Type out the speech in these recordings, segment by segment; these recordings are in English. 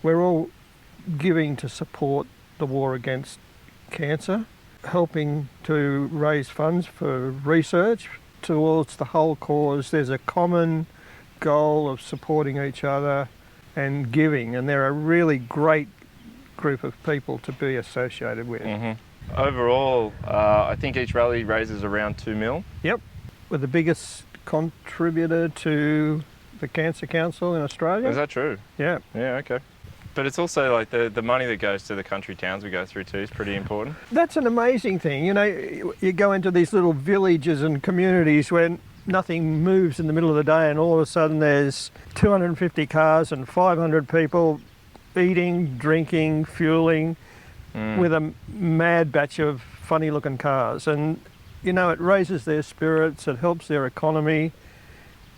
we're all giving to support the war against cancer, helping to raise funds for research towards the whole cause. There's a common goal of supporting each other and giving, and they're a really great group of people to be associated with. Overall, I think each rally raises around 2 mil. Yep, we're the biggest contributor to the Cancer Council in Australia. Is that true? Yeah. Yeah, okay. But it's also like the money that goes to the country towns we go through too is pretty important. That's an amazing thing. You know, you go into these little villages and communities where nothing moves in the middle of the day, and all of a sudden there's 250 cars and 500 people eating, drinking, fueling with a mad batch of funny looking cars. And, you know, it raises their spirits, it helps their economy,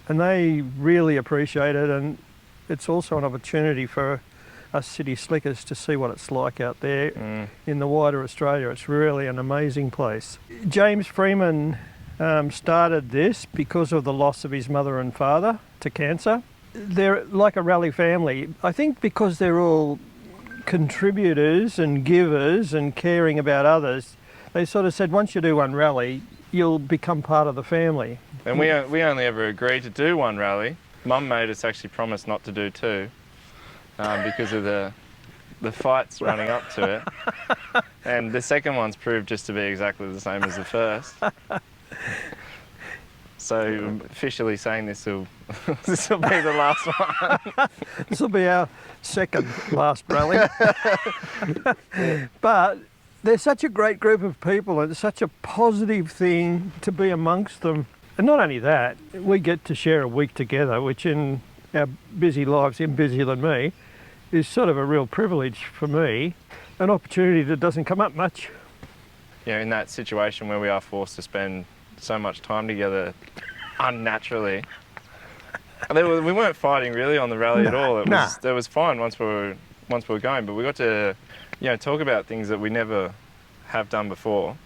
and they really appreciate it. And it's also an opportunity for us city slickers to see what it's like out there in the wider Australia. It's really an amazing place. James Freeman started this because of the loss of his mother and father to cancer. They're like a rally family. I think because they're all contributors and givers and caring about others, they sort of said once you do one rally, you'll become part of the family. And we only ever agreed to do one rally. Mum made us actually promise not to do two. Because of the fights running up to it. And the second one's proved just to be exactly the same as the first. So officially saying this will be the last one. This will be our second last rally. But they're such a great group of people, and it's such a positive thing to be amongst them. And not only that, we get to share a week together, which in our busy lives, him busier than me, is sort of a real privilege for me, an opportunity that doesn't come up much. You know, in that situation where we are forced to spend so much time together unnaturally. We weren't fighting really on the rally at all. It was fine once we were going, but we got to, you know, talk about things that we never have done before.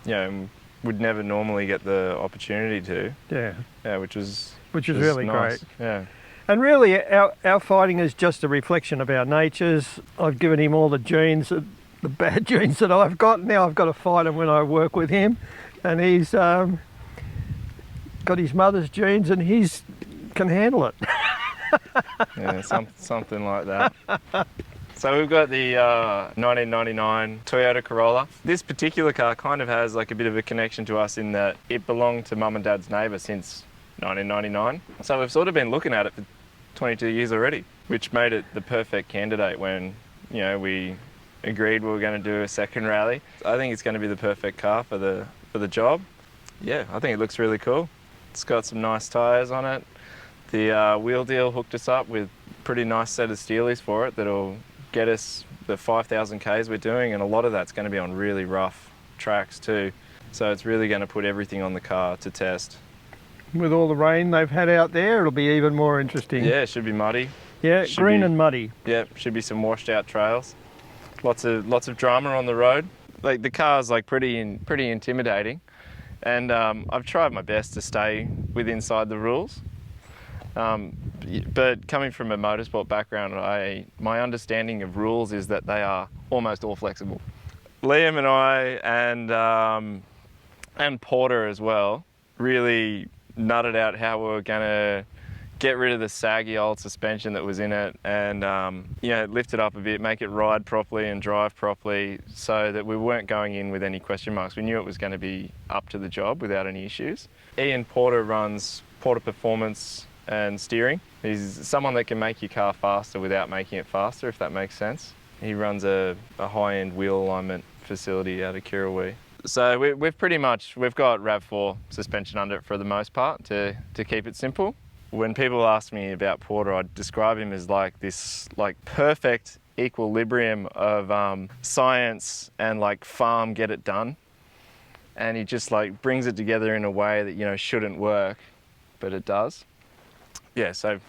You know, and would never normally get the opportunity to. Yeah. Yeah, which was really nice. Great. Yeah. And really, our fighting is just a reflection of our natures. I've given him all the genes, the bad genes that I've got. Now I've got to fight him when I work with him. And he's got his mother's genes, and he can handle it. Yeah, something like that. So we've got the 1999 Toyota Corolla. This particular car kind of has like a bit of a connection to us in that it belonged to Mum and Dad's neighbour since 1999. So we've sort of been looking at it for 22 years already, which made it the perfect candidate when, you know, we agreed we were going to do a second rally. I think it's going to be the perfect car for the job. Yeah, I think it looks really cool. It's got some nice tyres on it. The wheel deal hooked us up with a pretty nice set of steelies for it that'll get us the 5,000 Ks we're doing, and a lot of that's going to be on really rough tracks too. So it's really going to put everything on the car to test. With all the rain they've had out there, it'll be even more interesting. Yeah, it should be muddy. Yeah, green and muddy. Yeah, should be some washed out trails. Lots of drama on the road. Like the car's like pretty intimidating, and I've tried my best to stay inside the rules. But coming from a motorsport background, my understanding of rules is that they are almost all flexible. Liam and I and Porter as well really nutted out how we were going to get rid of the saggy old suspension that was in it and lift it up a bit, make it ride properly and drive properly so that we weren't going in with any question marks. We knew it was going to be up to the job without any issues. Ian Porter runs Porter Performance and Steering. He's someone that can make your car faster without making it faster, if that makes sense. He runs a high-end wheel alignment facility out of Kirrawee. So we've got RAV4 suspension under it for the most part to keep it simple. When people ask me about Porter, I describe him as like this perfect equilibrium of science and like farm get it done. And he just like brings it together in a way that, you know, shouldn't work, but it does. Yeah, so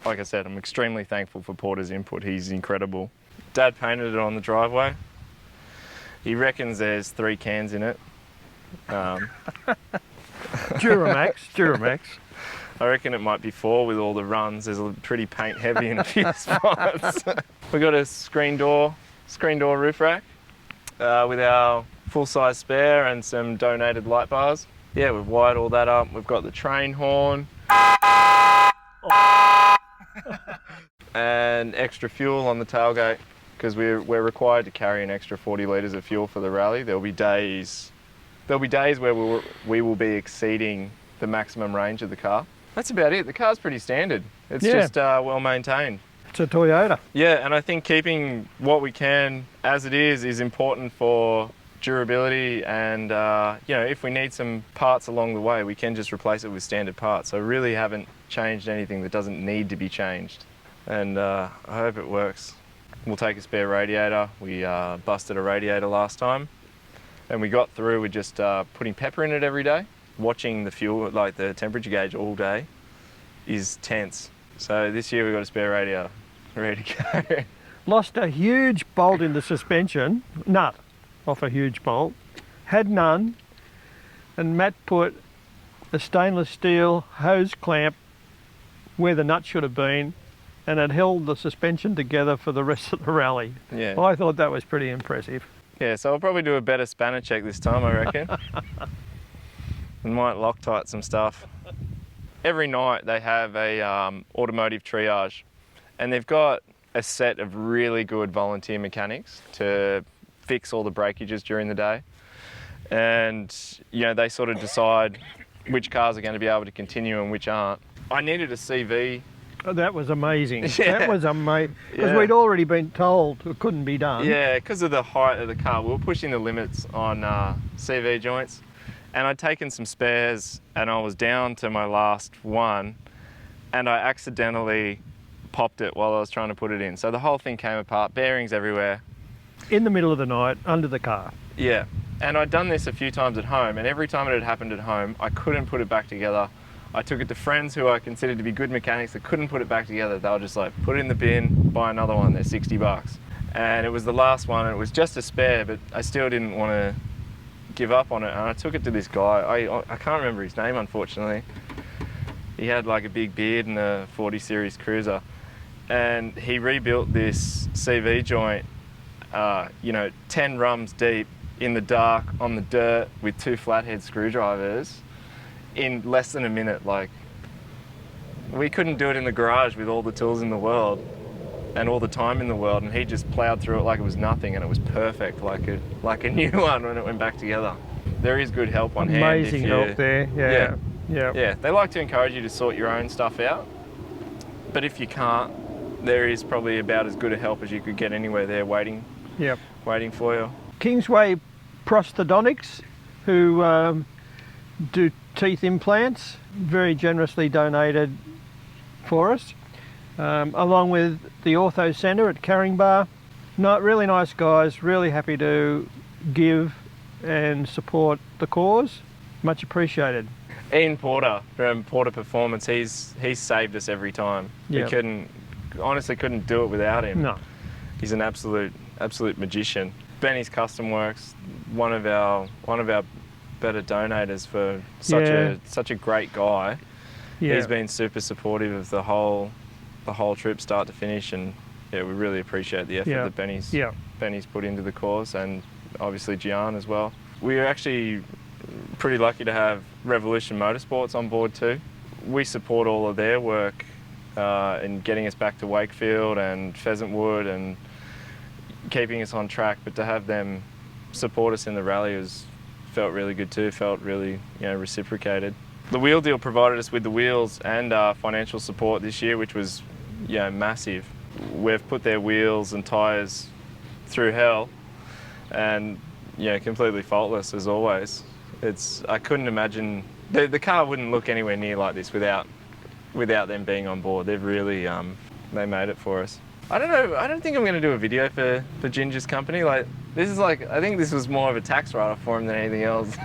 like I said, I'm extremely thankful for Porter's input. He's incredible. Dad painted it on the driveway. He reckons there's 3 cans in it. Duramax. I reckon it might be 4 with all the runs. There's pretty paint heavy in a few spots. We got a screen door roof rack with our full-size spare and some donated light bars. Yeah, we've wired all that up. We've got the train horn. And extra fuel on the tailgate, because we're required to carry an extra 40 litres of fuel for the rally. There'll be days where we will be exceeding the maximum range of the car. That's about it. The car's pretty standard. It's just well maintained. It's a Toyota. Yeah, and I think keeping what we can as it is important for durability, and you know, if we need some parts along the way, we can just replace it with standard parts. So I really haven't changed anything that doesn't need to be changed, and I hope it works. We'll take a spare radiator. We busted a radiator last time, and we got through with just putting pepper in it every day. Watching the fuel, like the temperature gauge all day, is tense. So this year we've got a spare radiator ready to go. Lost a huge bolt in the suspension, nut off a huge bolt, had none, and Matt put a stainless steel hose clamp where the nut should have been, and it held the suspension together for the rest of the rally. Yeah. I thought that was pretty impressive. Yeah, so I'll probably do a better spanner check this time, I reckon. And might Loctite some stuff. Every night they have a automotive triage, and they've got a set of really good volunteer mechanics to fix all the breakages during the day. And you know, they sort of decide which cars are going to be able to continue and which aren't. I needed a CV. Oh, that was amazing. Yeah. That was amazing. Because Yeah. we'd already been told it couldn't be done. Yeah, because of the height of the car, we were pushing the limits on CV joints. And I'd taken some spares, and I was down to my last one, and I accidentally popped it while I was trying to put it in. So the whole thing came apart, bearings everywhere. In the middle of the night, under the car. Yeah, and I'd done this a few times at home, and every time it had happened at home, I couldn't put it back together. I took it to friends who I considered to be good mechanics that couldn't put it back together. They were just like, put it in the bin, buy another one, they're 60 bucks. And it was the last one, and it was just a spare, but I still didn't want to give up on it. And I took it to this guy, I can't remember his name, unfortunately. He had like a big beard and a 40 series cruiser. And he rebuilt this CV joint, you know, 10 rums deep in the dark on the dirt with 2 flathead screwdrivers in less than a minute. Like, we couldn't do it in the garage with all the tools in the world and all the time in the world, and he just ploughed through it like it was nothing, and it was perfect, like a new one when it went back together. There is good help on hand. Amazing help there. Yeah. Yeah, they like to encourage you to sort your own stuff out, but if you can't, there is probably about as good a help as you could get anywhere there waiting for you. Kingsway Prosthodontics, who do teeth implants, very generously donated for us, along with the Ortho Centre at Caringbah. Really nice guys, really happy to give and support the cause. Much appreciated. Ian Porter from Porter Performance, he's saved us every time. Yep. We honestly couldn't do it without him. No. He's an absolute magician. Benny's Custom Works, one of our better donators for such a great guy. Yeah. He's been super supportive of the whole trip, start to finish, and yeah, we really appreciate the effort that Benny's put into the cause, and obviously Gian as well. We are actually pretty lucky to have Revolution Motorsports on board too. We support all of their work in getting us back to Wakefield and Pheasantwood and keeping us on track, but to have them support us in the rally felt really good too, felt really, you know, reciprocated. The wheel deal provided us with the wheels and financial support this year, which was, you know, massive. We've put their wheels and tyres through hell, and, you know, completely faultless as always. I couldn't imagine, the car wouldn't look anywhere near like this without them being on board. They've really, they made it for us. I don't know, I don't think I'm going to do a video for Ginger's company. Like, this is like, I think this was more of a tax write-off for him than anything else.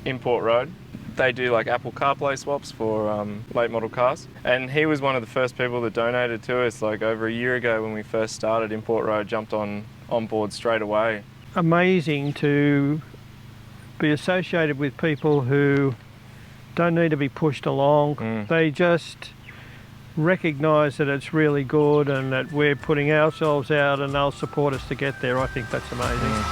Import Road. They do like Apple CarPlay swaps for late model cars. And he was one of the first people that donated to us, like over a year ago when we first started. Import Road jumped on board straight away. Amazing to be associated with people who don't need to be pushed along. They just recognise that it's really good and that we're putting ourselves out and they'll support us to get there. I think that's amazing.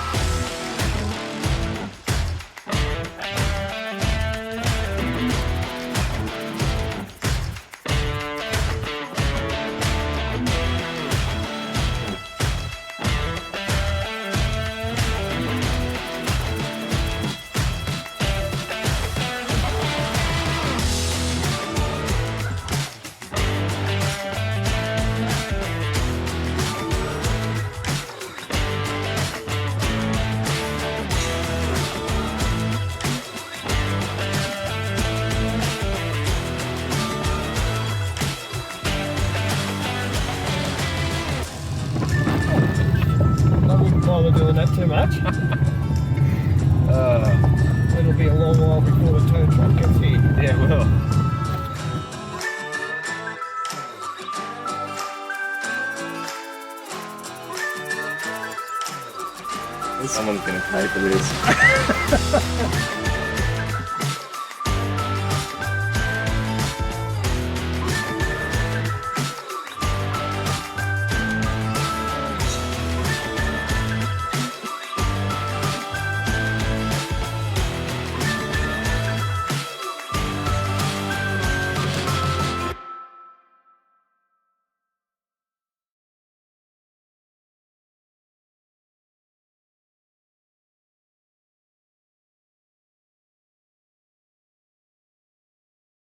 Bother doing that too much. It'll be a long while before the tow truck gets here. Yeah, well. Someone's going to pay for this.